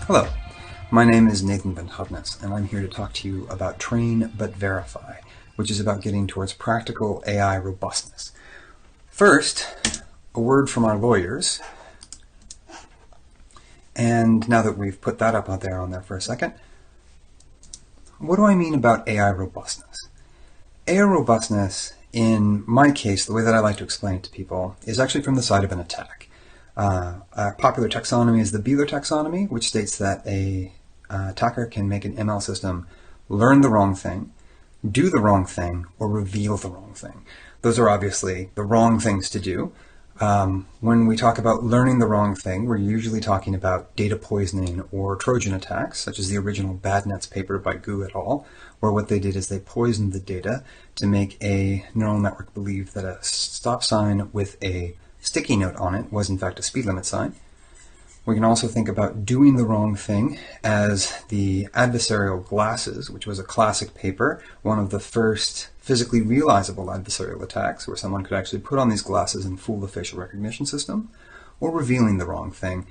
Hello, my name is Nathan Ben Houdnos, and I'm here to talk to you about Train but Verify, which is about getting towards practical AI robustness. First, a word from our lawyers. And now that we've put that up on there for a second, what do I mean about AI robustness? AI robustness, in my case, the way that I like to explain it to people, is actually from the side of an attack. A popular taxonomy is the Beeler taxonomy, which states that a attacker can make an ML system learn the wrong thing, do the wrong thing, or reveal the wrong thing. Those are obviously the wrong things to do. When we talk about learning the wrong thing, we're usually talking about data poisoning or Trojan attacks, such as the original BadNets paper by Gu et al., where what they did is they poisoned the data to make a neural network believe that a stop sign with a sticky note on it was in fact a speed limit sign. We can also think about doing the wrong thing as the adversarial glasses, which was a classic paper, one of the first physically realizable adversarial attacks where someone could actually put on these glasses and fool the facial recognition system, or revealing the wrong thing,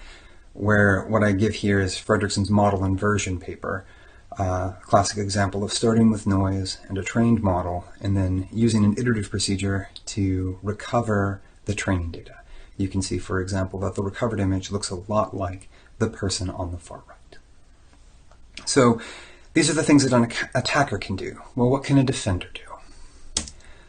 where what I give here is Fredrickson's model inversion paper, a classic example of starting with noise and a trained model and then using an iterative procedure to recover the training data. You can see, for example, that the recovered image looks a lot like the person on the far right. So these are the things that an attacker can do. Well, what can a defender do?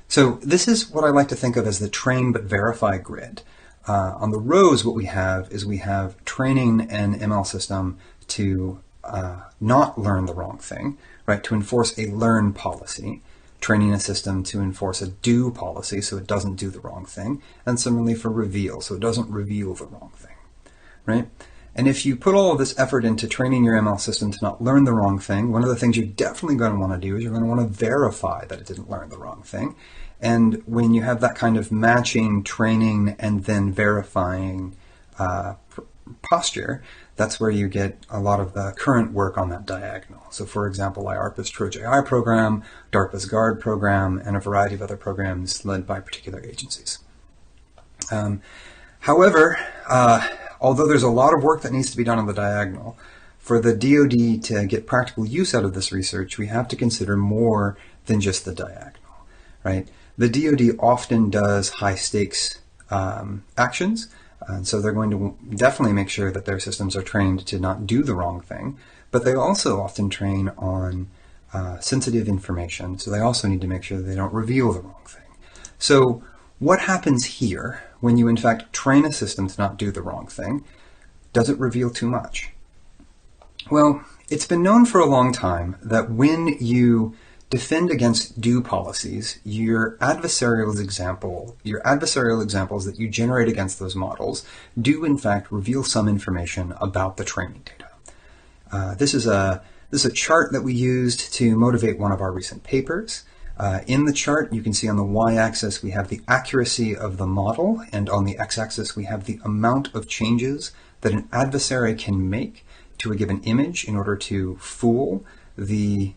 So this is what I like to think of as the train but verify grid. On the rows, what we have is we have training an ML system to not learn the wrong thing, right? To enforce a learn policy. Training a system to enforce a do policy so it doesn't do the wrong thing, and similarly for reveal, so it doesn't reveal the wrong thing, right? And if you put all of this effort into training your ML system to not learn the wrong thing, one of the things you're definitely going to want to do is you're going to want to verify that it didn't learn the wrong thing. And when you have that kind of matching training and then verifying posture, that's where you get a lot of the current work on that diagonal. So for example, IARPA's TrojAI program, DARPA's GUARD program, and a variety of other programs led by particular agencies. However, although there's a lot of work that needs to be done on the diagonal, for the DoD to get practical use out of this research, we have to consider more than just the diagonal, right? The DoD often does high stakes actions. And so they're going to definitely make sure that their systems are trained to not do the wrong thing, but they also often train on sensitive information, so they also need to make sure that they don't reveal the wrong thing. So what happens here when you in fact train a system to not do the wrong thing? Does it reveal too much? Well, it's been known for a long time that when you defend against do policies, your adversarial examples that you generate against those models do in fact reveal some information about the training data. This is a chart that we used to motivate one of our recent papers. In the chart, you can see on the y-axis we have the accuracy of the model, and on the x-axis we have the amount of changes that an adversary can make to a given image in order to fool the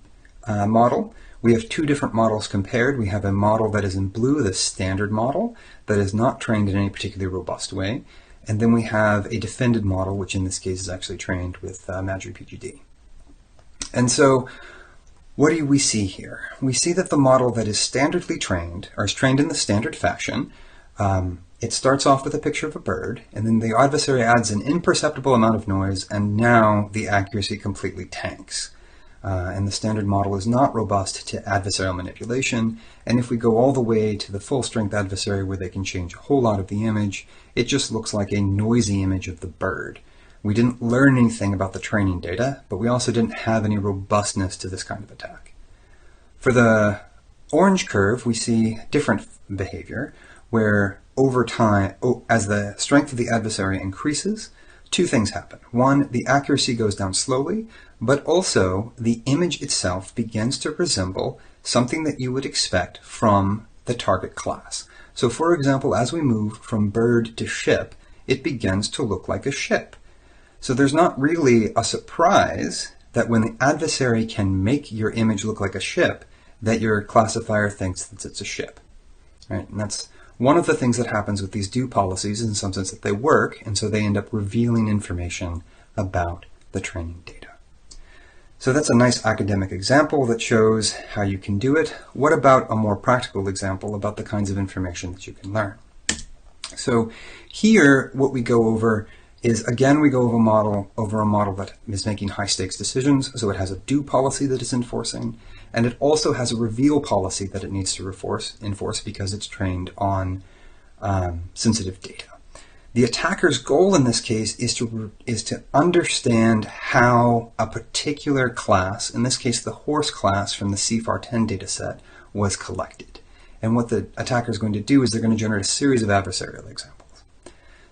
model. We have two different models compared. We have a model that is in blue, the standard model, that is not trained in any particularly robust way. And then we have a defended model, which in this case is actually trained with Madry PGD. And so what do we see here? We see that the model that is standardly trained, or is trained in the standard fashion, it starts off with a picture of a bird, and then the adversary adds an imperceptible amount of noise, and now the accuracy completely tanks. And the standard model is not robust to adversarial manipulation, and if we go all the way to the full strength adversary where they can change a whole lot of the image, it just looks like a noisy image of the bird. We didn't learn anything about the training data, but we also didn't have any robustness to this kind of attack. For the orange curve, we see different behavior, where over time, as the strength of the adversary increases, two things happen. One, the accuracy goes down slowly, but also the image itself begins to resemble something that you would expect from the target class. So for example, as we move from bird to ship, it begins to look like a ship. So there's not really a surprise that when the adversary can make your image look like a ship, that your classifier thinks that it's a ship, right? And that's one of the things that happens with these do policies, in some sense that they work, and so they end up revealing information about the training data. So that's a nice academic example that shows how you can do it. What about a more practical example about the kinds of information that you can learn? So here, what we go over is, again, we go over a model that is making high-stakes decisions. So it has a do policy that it's enforcing, and it also has a reveal policy that it needs to enforce because it's trained on sensitive data. The attacker's goal in this case is to understand how a particular class, in this case the horse class from the CFAR10 dataset, was collected. And what the attacker is going to do is they're going to generate a series of adversarial examples.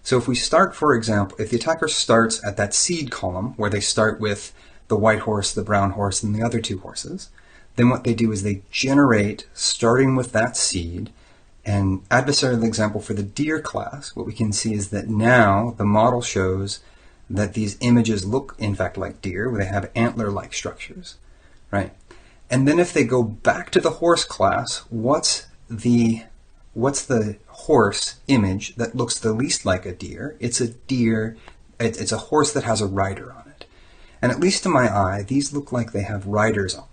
So if we start, for example, if the attacker starts at that seed column where they start with the white horse, the brown horse, and the other two horses, then what they do is they generate, starting with that seed, an adversarial example for the deer class. What we can see is that now the model shows that these images look, in fact, like deer, where they have antler-like structures, right? And then if they go back to the horse class, what's the horse image that looks the least like a deer? It's a deer, it's a horse that has a rider on it. And at least to my eye, these look like they have riders on them.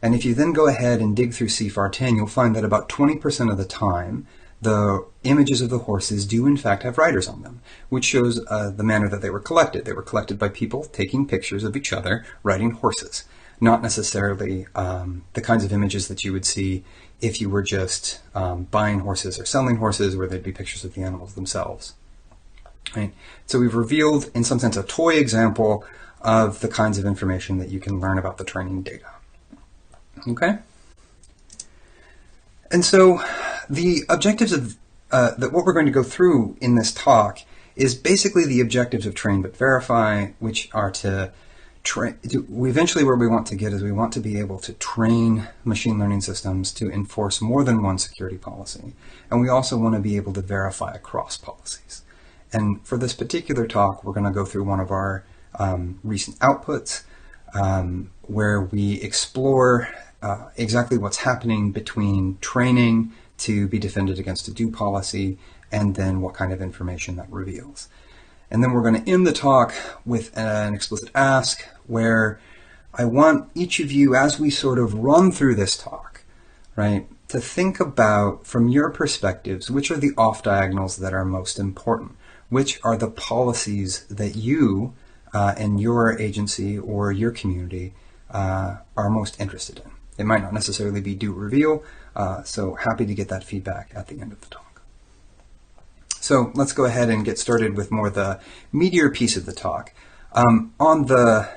And if you then go ahead and dig through CFAR10, you'll find that about 20% of the time, the images of the horses do in fact have riders on them, which shows the manner that they were collected. They were collected by people taking pictures of each other riding horses, not necessarily the kinds of images that you would see if you were just buying horses or selling horses, where there'd be pictures of the animals themselves. Right? So we've revealed, in some sense, a toy example of the kinds of information that you can learn about the training data. Okay? And so the objectives of that what we're going to go through in this talk is basically the objectives of train but verify, which are to train. Eventually where we want to get is we want to be able to train machine learning systems to enforce more than one security policy. And we also want to be able to verify across policies. And for this particular talk, we're going to go through one of our recent outputs where we explore exactly what's happening between training to be defended against a do policy and then what kind of information that reveals. And then we're going to end the talk with an explicit ask where I want each of you, as we sort of run through this talk, right, to think about, from your perspectives, which are the off-diagonals that are most important, which are the policies that you and your agency or your community are most interested in. It might not necessarily be do reveal, so happy to get that feedback at the end of the talk. So let's go ahead and get started with more the meatier piece of the talk. On the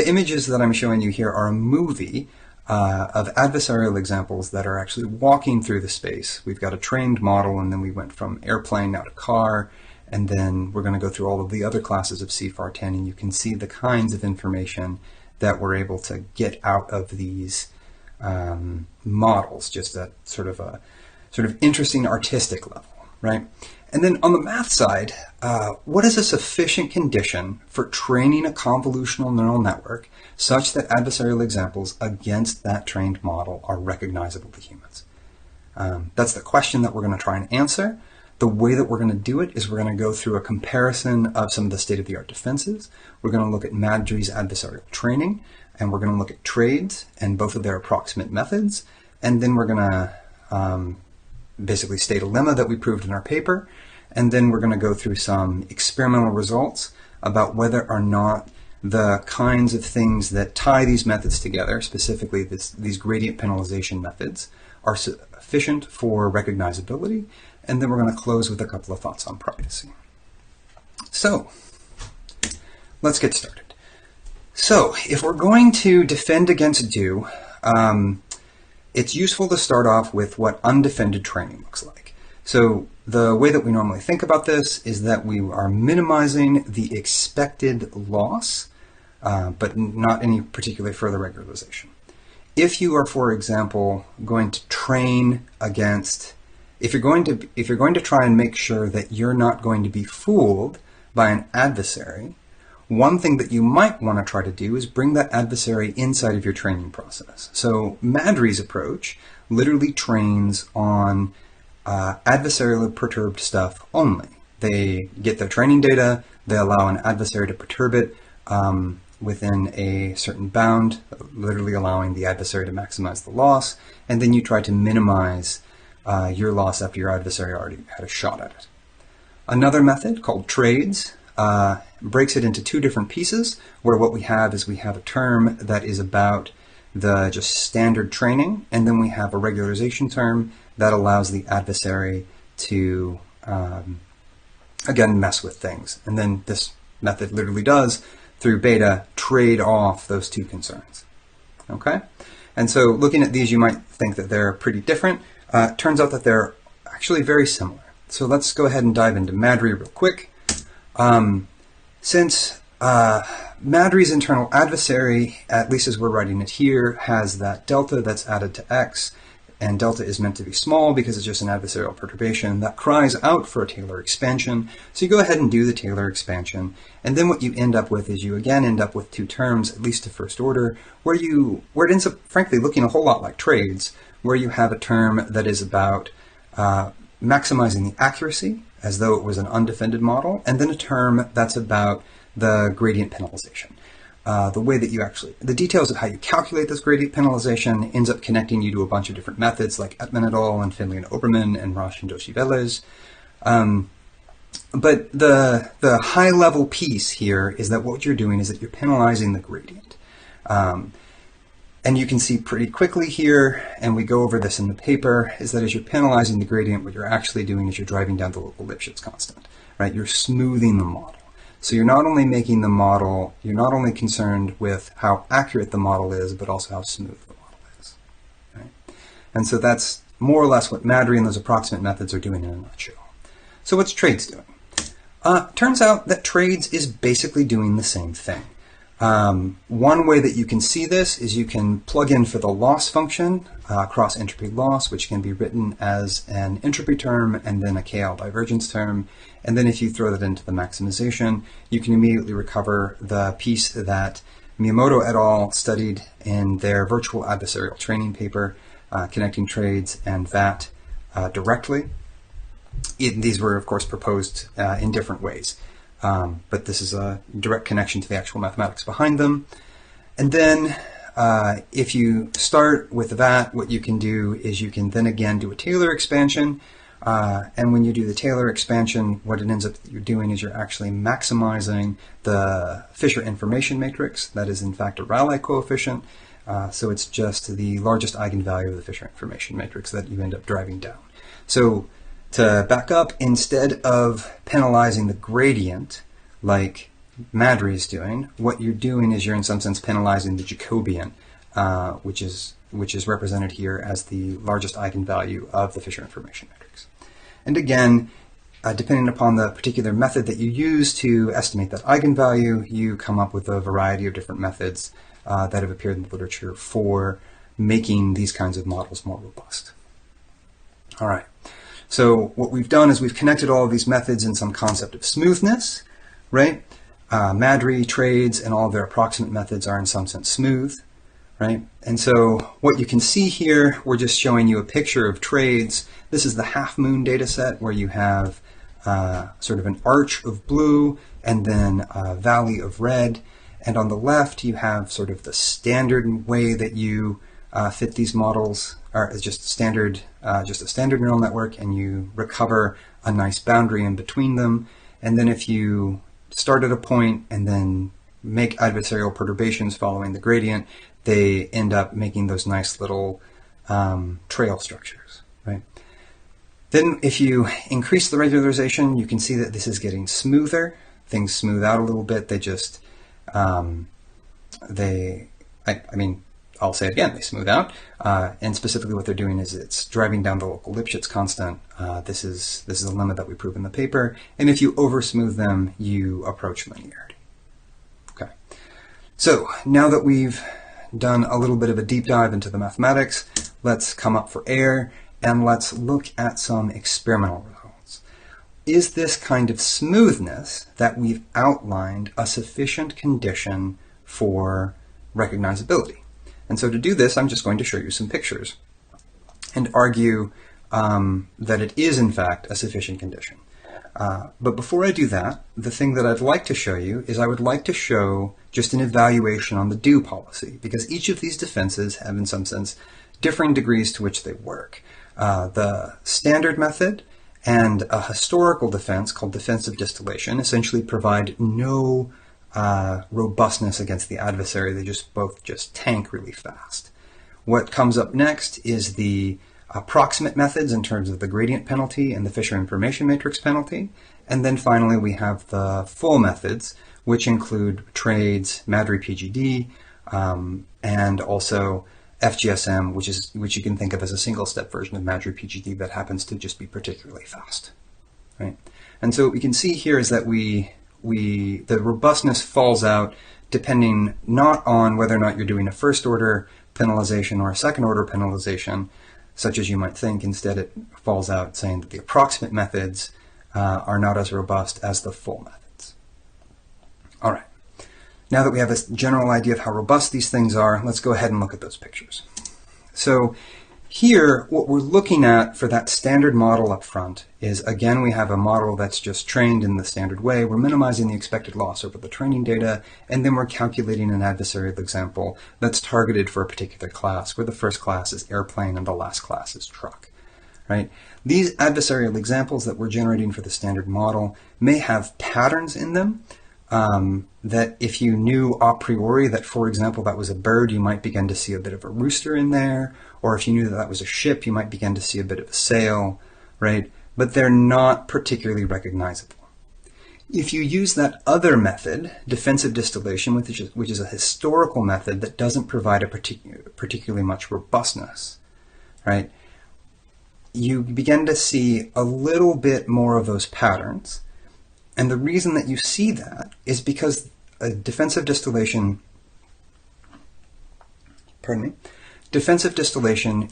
images that I'm showing you here are a movie of adversarial examples that are actually walking through the space. We've got a trained model, and then we went from airplane now to car, and then we're going to go through all of the other classes of CFAR10, and you can see the kinds of information that we're able to get out of these models, just at sort of interesting artistic level, right? And then on the math side, what is a sufficient condition for training a convolutional neural network such that adversarial examples against that trained model are recognizable to humans? That's the question that we're going to try and answer. The way that we're going to do it is we're going to go through a comparison of some of the state-of-the-art defenses. We're going to look at Madry's adversarial training, and we're going to look at trades and both of their approximate methods. And then we're going to basically state a lemma that we proved in our paper. And then we're going to go through some experimental results about whether or not the kinds of things that tie these methods together, specifically these gradient penalization methods, are sufficient for recognizability. And then we're going to close with a couple of thoughts on privacy. So let's get started. So if we're going to defend against do, it's useful to start off with what undefended training looks like. So the way that we normally think about this is that we are minimizing the expected loss, but not any particular further regularization. If you are, for example, going to train against, if you're going to try and make sure that you're not going to be fooled by an adversary, one thing that you might want to try to do is bring that adversary inside of your training process. So Madry's approach literally trains on adversarially perturbed stuff only. They get their training data, they allow an adversary to perturb it within a certain bound, literally allowing the adversary to maximize the loss, and then you try to minimize your loss after your adversary already had a shot at it. Another method called trades breaks it into two different pieces, where what we have is we have a term that is about the just standard training, and then we have a regularization term that allows the adversary to, again, mess with things. And then this method literally does, through beta, trade off those two concerns. Okay? And so looking at these, you might think that they're pretty different. Turns out that they're actually very similar. So let's go ahead and dive into Madry real quick. Since Madry's internal adversary, at least as we're writing it here, has that delta that's added to x, and delta is meant to be small because it's just an adversarial perturbation that cries out for a Taylor expansion. So you go ahead and do the Taylor expansion, and then what you end up with is you again end up with two terms, at least to first order, where it ends up frankly looking a whole lot like trades, where you have a term that is about maximizing the accuracy as though it was an undefended model, and then a term that's about the gradient penalization. The way that the details of how you calculate this gradient penalization ends up connecting you to a bunch of different methods like Ettman et al. And Finley and Oberman and Roche and Doshi-Velez. But the high level piece here is that what you're doing is that you're penalizing the gradient. And you can see pretty quickly here, and we go over this in the paper, is that as you're penalizing the gradient, what you're actually doing is you're driving down the local Lipschitz constant, right? You're smoothing the model. So you're not only making the model, you're not only concerned with how accurate the model is, but also how smooth the model is, right? And so that's more or less what Madry and those approximate methods are doing in a nutshell. So what's trades doing? Turns out that trades is basically doing the same thing. One way that you can see this is you can plug in for the loss function, cross entropy loss, which can be written as an entropy term and then a KL divergence term. And then if you throw that into the maximization, you can immediately recover the piece that Miyamoto et al. Studied in their virtual adversarial training paper, connecting trades and VAT directly. These were, of course, proposed in different ways. But this is a direct connection to the actual mathematics behind them. And then if you start with that, what you can do is you can then again do a Taylor expansion. And when you do the Taylor expansion, what it ends up you're doing is you're actually maximizing the Fisher information matrix. That is, in fact, a Rayleigh coefficient. So it's just the largest eigenvalue of the Fisher information matrix that you end up driving down. So to back up, instead of penalizing the gradient like Madry is doing, what you're doing is you're in some sense penalizing the Jacobian, which is represented here as the largest eigenvalue of the Fisher information matrix. And again, depending upon the particular method that you use to estimate that eigenvalue, you come up with a variety of different methods that have appeared in the literature for making these kinds of models more robust. All right. So what we've done is we've connected all of these methods in some concept of smoothness, right? Madry, trades, and all of their approximate methods are in some sense smooth, right? And so what you can see here, we're just showing you a picture of trades. This is the half moon data set where you have sort of an arch of blue and then a valley of red. And on the left, you have sort of the standard way that you fit these models, or just a standard neural network, and you recover a nice boundary in between them. And then if you start at a point and then make adversarial perturbations following the gradient, they end up making those nice little trail structures, right? Then if you increase the regularization, you can see that this is getting smoother. Things smooth out a little bit. They just, I'll say it again, they smooth out. And specifically what they're doing is it's driving down the local Lipschitz constant. This is a limit that we prove in the paper. And if you over smooth them, you approach linearity. Okay. So now that we've done a little bit of a deep dive into the mathematics, let's come up for air and let's look at some experimental results. Is this kind of smoothness that we've outlined a sufficient condition for recognizability? And so to do this, I'm just going to show you some pictures and argue that it is, in fact, a sufficient condition. But before I do that, the thing that I'd like to show you is I would like to show just an evaluation on the do policy, because each of these defenses have, in some sense, differing degrees to which they work. The standard method and a historical defense called defensive distillation essentially provide no robustness against the adversary. They both tank really fast. What comes up next is the approximate methods in terms of the gradient penalty and the Fisher information matrix penalty. And then finally we have the full methods, which include trades, Madry PGD, and also FGSM, which you can think of as a single-step version of Madry PGD that happens to just be particularly fast, right? And so what we can see here is that the robustness falls out depending not on whether or not you're doing a first-order penalization or a second-order penalization, such as you might think. Instead, it falls out saying that the approximate methods are not as robust as the full methods. All right. Now that we have a general idea of how robust these things are, let's go ahead and look at those pictures. So here, what we're looking at for that standard model up front is, again, we have a model that's just trained in the standard way. We're minimizing the expected loss over the training data, and then we're calculating an adversarial example that's targeted for a particular class, where the first class is airplane and the last class is truck, right? These adversarial examples that we're generating for the standard model may have patterns in them, that if you knew a priori that, for example, that was a bird, you might begin to see a bit of a rooster in there, or if you knew that that was a ship, you might begin to see a bit of a sail, right? But they're not particularly recognizable. If you use that other method, defensive distillation, which is a historical method that doesn't provide a particularly much robustness, right? You begin to see a little bit more of those patterns. And the reason that you see that is because a defensive distillation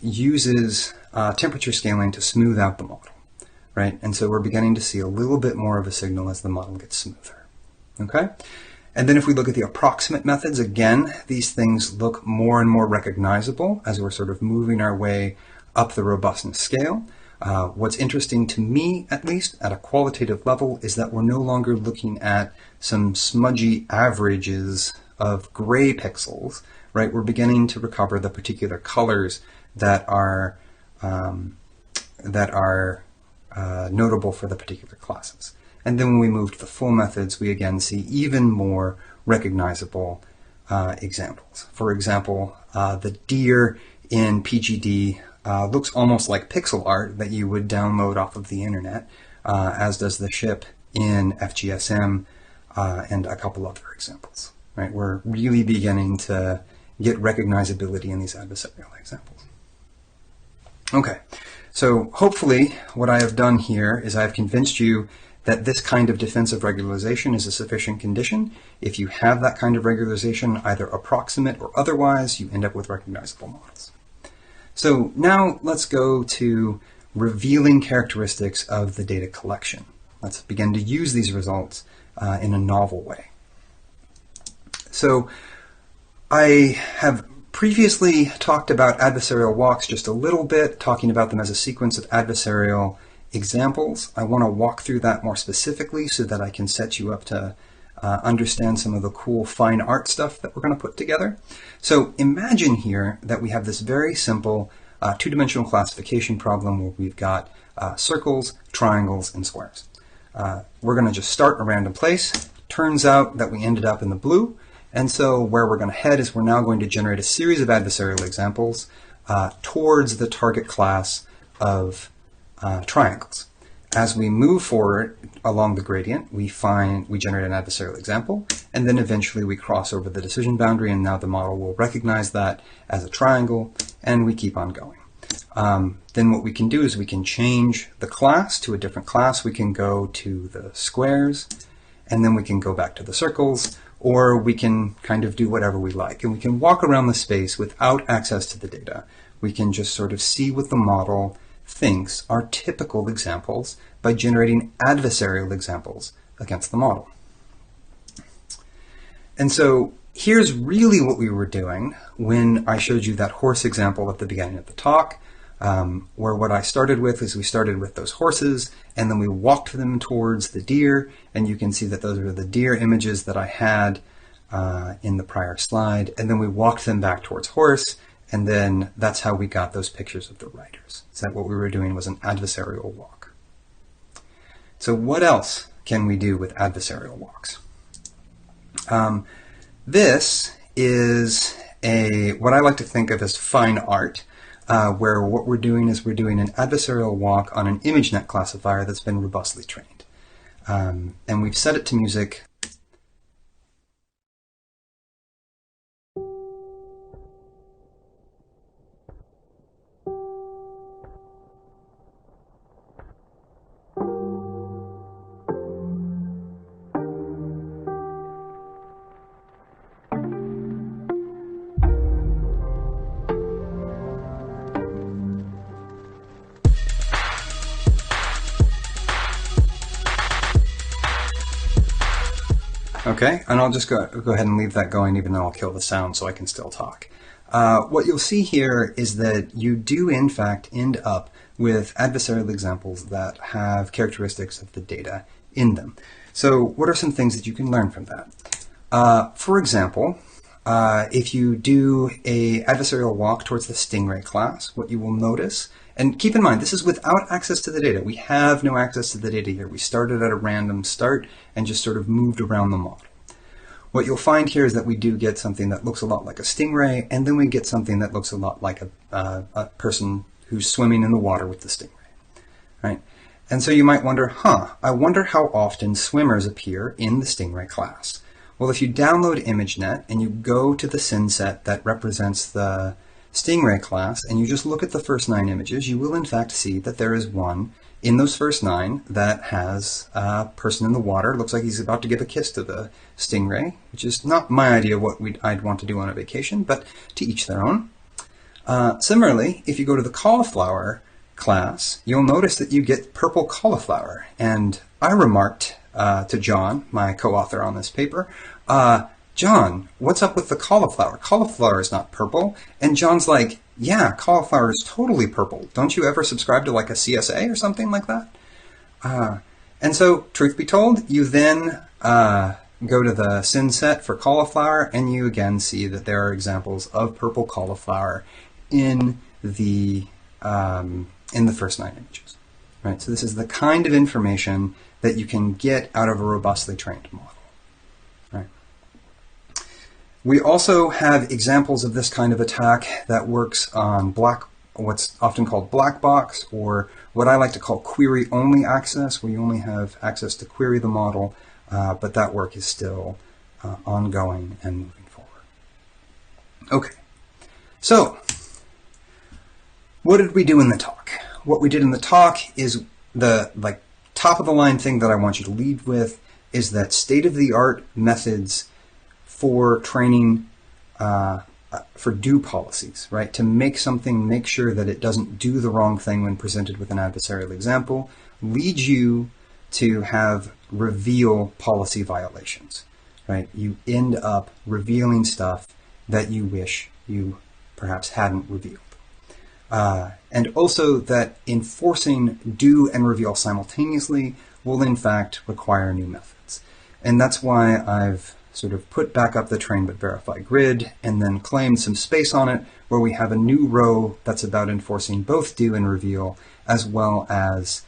uses temperature scaling to smooth out the model, right? And so we're beginning to see a little bit more of a signal as the model gets smoother, okay? And then if we look at the approximate methods, again, these things look more and more recognizable as we're sort of moving our way up the robustness scale. What's interesting to me, at least at a qualitative level, is that we're no longer looking at some smudgy averages of gray pixels, right? We're beginning to recover the particular colors that are notable for the particular classes. And then when we move to the full methods, we again see even more recognizable examples. For example, the deer in PGD looks almost like pixel art that you would download off of the internet, as does the ship in FGSM and a couple other examples. Right? We're really beginning to get recognizability in these adversarial examples. Okay, so hopefully what I have done here is I've convinced you that this kind of defensive regularization is a sufficient condition. If you have that kind of regularization, either approximate or otherwise, you end up with recognizable models. So now let's go to revealing characteristics of the data collection. Let's begin to use these results in a novel way. So I have previously talked about adversarial walks just a little bit, talking about them as a sequence of adversarial examples. I want to walk through that more specifically so that I can set you up to understand some of the cool fine art stuff that we're going to put together. So imagine here that we have this very simple two-dimensional classification problem where we've got circles, triangles, and squares. We're going to just start in a random place. Turns out that we ended up in the blue, and so where we're going to head is we're now going to generate a series of adversarial examples towards the target class of triangles. As we move forward along the gradient, we generate an adversarial example, and then eventually we cross over the decision boundary, and now the model will recognize that as a triangle, and we keep on going. Then what we can do is we can change the class to a different class. We can go to the squares, and then we can go back to the circles, or we can kind of do whatever we like. And we can walk around the space without access to the data. We can just sort of see what the model thinks are typical examples by generating adversarial examples against the model. And so here's really what we were doing when I showed you that horse example at the beginning of the talk. where what I started with is we started with those horses, and then we walked them towards the deer, and you can see that those are the deer images that I had in the prior slide, and then we walked them back towards horse, and then that's how we got those pictures of the riders. So that what we were doing was an adversarial walk. So what else can we do with adversarial walks? This is what I like to think of as fine art, where what we're doing is we're doing an adversarial walk on an ImageNet classifier that's been robustly trained. And we've set it to music. Okay, and I'll just go ahead and leave that going, even though I'll kill the sound so I can still talk. What you'll see here is that you do, in fact, end up with adversarial examples that have characteristics of the data in them. So what are some things that you can learn from that? For example, if you do a adversarial walk towards the Stingray class, what you will notice, and keep in mind, this is without access to the data. We have no access to the data here. We started at a random start and just sort of moved around the model. What you'll find here is that we do get something that looks a lot like a stingray, and then we get something that looks a lot like a person who's swimming in the water with the stingray, right? And so you might wonder, I wonder how often swimmers appear in the stingray class. Well, if you download ImageNet and you go to the SIN set that represents the Stingray class, and you just look at the first 9 images, you will in fact see that there is one in those first 9 that has a person in the water. It looks like he's about to give a kiss to the stingray, which is not my idea of what I'd want to do on a vacation, but to each their own. Similarly, if you go to the cauliflower class, you'll notice that you get purple cauliflower. And I remarked to John, my co-author on this paper, John, what's up with the cauliflower? Cauliflower is not purple. And John's like, yeah, cauliflower is totally purple. Don't you ever subscribe to like a CSA or something like that? And so, truth be told, you then go to the SIN set for cauliflower, and you again see that there are examples of purple cauliflower in the first 9 images. Right? So this is the kind of information that you can get out of a robustly trained model. We also have examples of this kind of attack that works on what's often called black box, or what I like to call query-only access, where you only have access to query the model, but that work is still ongoing and moving forward. Okay, so what did we do in the talk? What we did in the talk is the top of the line thing that I want you to lead with is that state-of-the-art methods for training for do policies, right? To make something, make sure that it doesn't do the wrong thing when presented with an adversarial example, leads you to have reveal policy violations, right? You end up revealing stuff that you wish you perhaps hadn't revealed. And also that enforcing do and reveal simultaneously will in fact require new methods. And that's why I've sort of put back up the train but verify grid and then claimed some space on it where we have a new row that's about enforcing both do and reveal, as well as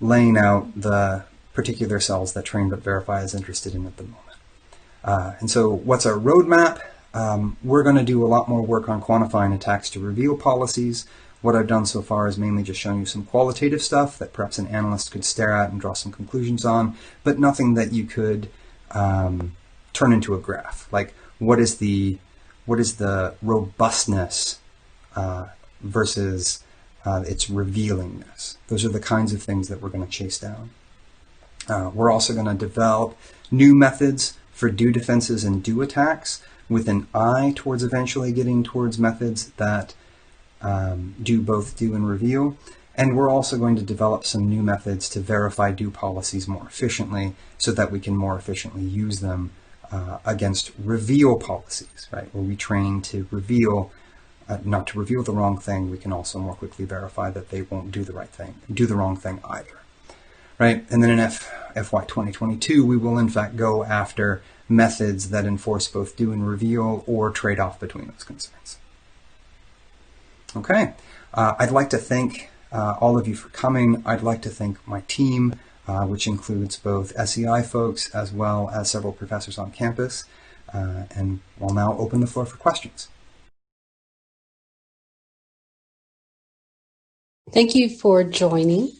laying out the particular cells that train but verify is interested in at the moment. And so what's our roadmap? We're going to do a lot more work on quantifying attacks to reveal policies. What I've done so far is mainly just showing you some qualitative stuff that perhaps an analyst could stare at and draw some conclusions on, but nothing that you could turn into a graph. Like what is the robustness versus its revealingness? Those are the kinds of things that we're going to chase down. We're also going to develop new methods for do defenses and do attacks with an eye towards eventually getting towards methods that do both do and reveal. And we're also going to develop some new methods to verify do policies more efficiently so that we can more efficiently use them against reveal policies, right? Where we train to reveal not to reveal the wrong thing, we can also more quickly verify that they won't do the wrong thing either. Right? And then in FY 2022, we will in fact go after methods that enforce both do and reveal or trade off between those concerns. Okay. I'd like to thank all of you for coming. I'd like to thank my team, which includes both SEI folks as well as several professors on campus. And we'll now open the floor for questions. Thank you for joining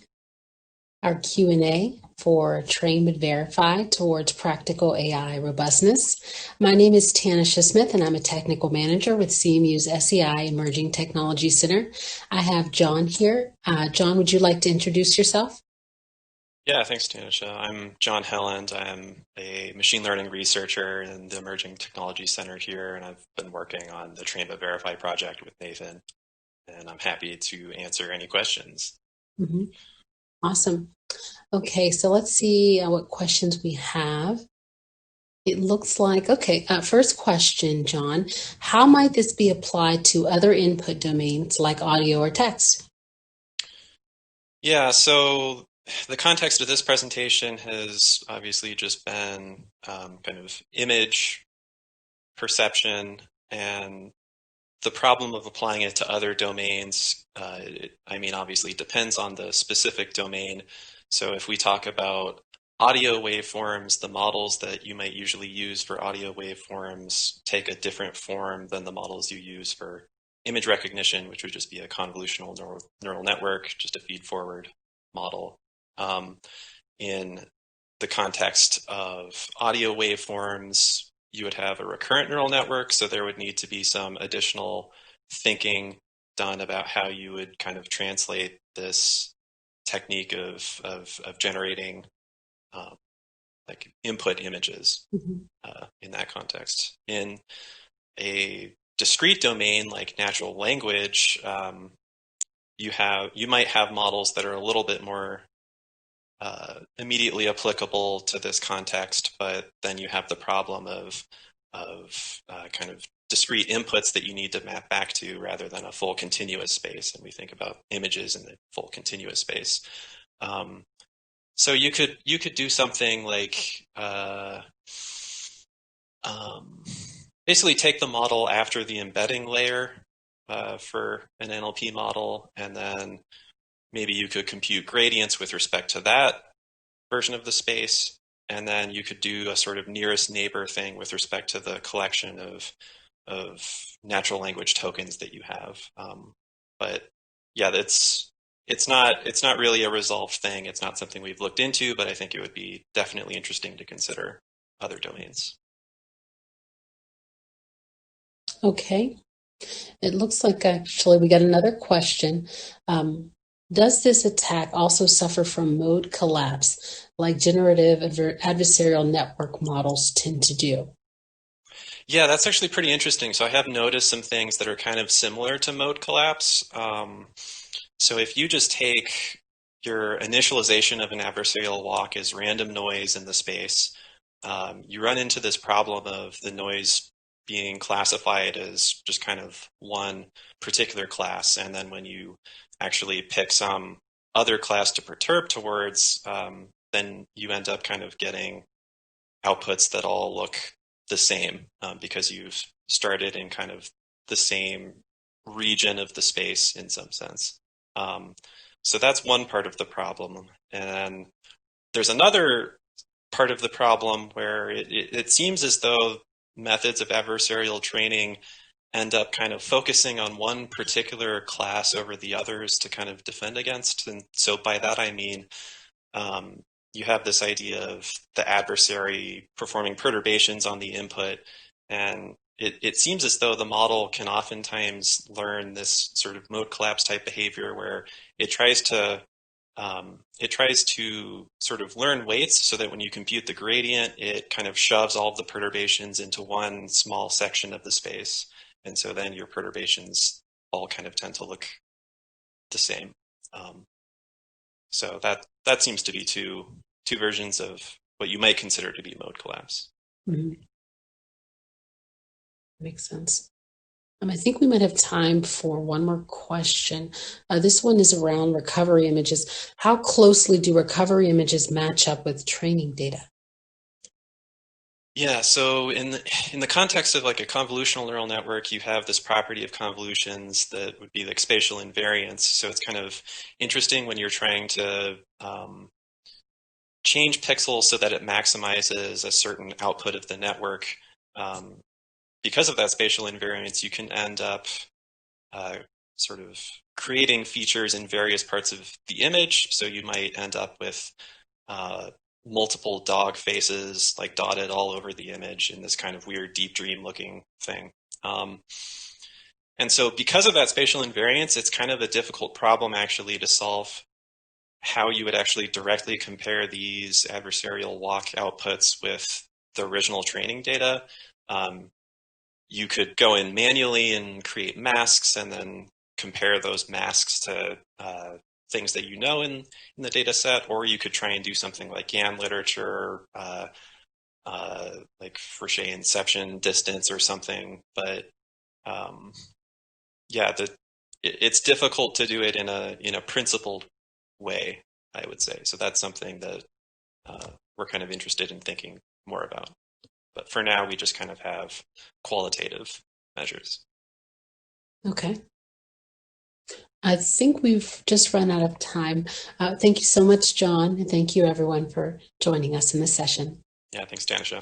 our Q&A for Train but Verify Towards Practical AI Robustness. My name is Tanisha Smith, and I'm a technical manager with CMU's SEI Emerging Technology Center. I have John here. John, would you like to introduce yourself? Yeah, thanks, Tanisha. I'm John Helland. I'm a machine learning researcher in the Emerging Technology Center here, and I've been working on the Train but Verify project with Nathan, and I'm happy to answer any questions. Mm-hmm. Awesome. Okay, so let's see what questions we have. It looks like, okay, first question, John. How might this be applied to other input domains like audio or text? Yeah, so the context of this presentation has obviously just been kind of image perception, and the problem of applying it to other domains, obviously depends on the specific domain. So if we talk about audio waveforms, the models that you might usually use for audio waveforms take a different form than the models you use for image recognition, which would just be a convolutional neural network, just a feed-forward model. In the context of audio waveforms, you would have a recurrent neural network, so there would need to be some additional thinking done about how you would kind of translate this technique of generating like input images in that context. In a discrete domain like natural language, you might have models that are a little bit more immediately applicable to this context, but then you have the problem of kind of discrete inputs that you need to map back to rather than a full continuous space. And we think about images in the full continuous space. So you could do something like basically take the model after the embedding layer for an NLP model, and then maybe you could compute gradients with respect to that version of the space, and then you could do a sort of nearest neighbor thing with respect to the collection of natural language tokens that you have. But yeah, it's not really a resolved thing. It's not something we've looked into, but I think it would be definitely interesting to consider other domains. Okay. It looks like actually we got another question. Does this attack also suffer from mode collapse like generative adversarial network models tend to do? Yeah, that's actually pretty interesting. So I have noticed some things that are kind of similar to mode collapse. So if you just take your initialization of an adversarial walk as random noise in the space, you run into this problem of the noise being classified as just kind of one particular class. And then when you actually pick some other class to perturb towards, then you end up kind of getting outputs that all look the same because you've started in kind of the same region of the space in some sense. So that's one part of the problem. And there's another part of the problem where it seems as though methods of adversarial training end up kind of focusing on one particular class over the others to kind of defend against. And so by that I mean you have this idea of the adversary performing perturbations on the input, and it seems as though the model can oftentimes learn this sort of mode collapse type behavior where it tries to sort of learn weights so that when you compute the gradient, it kind of shoves all of the perturbations into one small section of the space. And so then your perturbations all kind of tend to look the same. So that seems to be two versions of what you might consider to be mode collapse. Mm-hmm. Makes sense. I think we might have time for one more question. This one is around recovery images. How closely do recovery images match up with training data? Yeah, so in the context of like a convolutional neural network, you have this property of convolutions that would be like spatial invariance. So it's kind of interesting when you're trying to change pixels so that it maximizes a certain output of the network. Because of that spatial invariance, you can end up sort of creating features in various parts of the image. So you might end up with multiple dog faces like dotted all over the image in this kind of weird deep dream looking thing. And so because of that spatial invariance, it's kind of a difficult problem actually to solve how you would actually directly compare these adversarial walk outputs with the original training data. You could go in manually and create masks and then compare those masks to things that you know in the data set, or you could try and do something like GAN literature, like Fouché inception distance or something. But yeah, it's difficult to do it in a principled way, I would say. So that's something that we're kind of interested in thinking more about. But for now, we just kind of have qualitative measures. Okay. I think we've just run out of time. Thank you so much, John, and thank you everyone for joining us in this session. Yeah, thanks, Tanisha.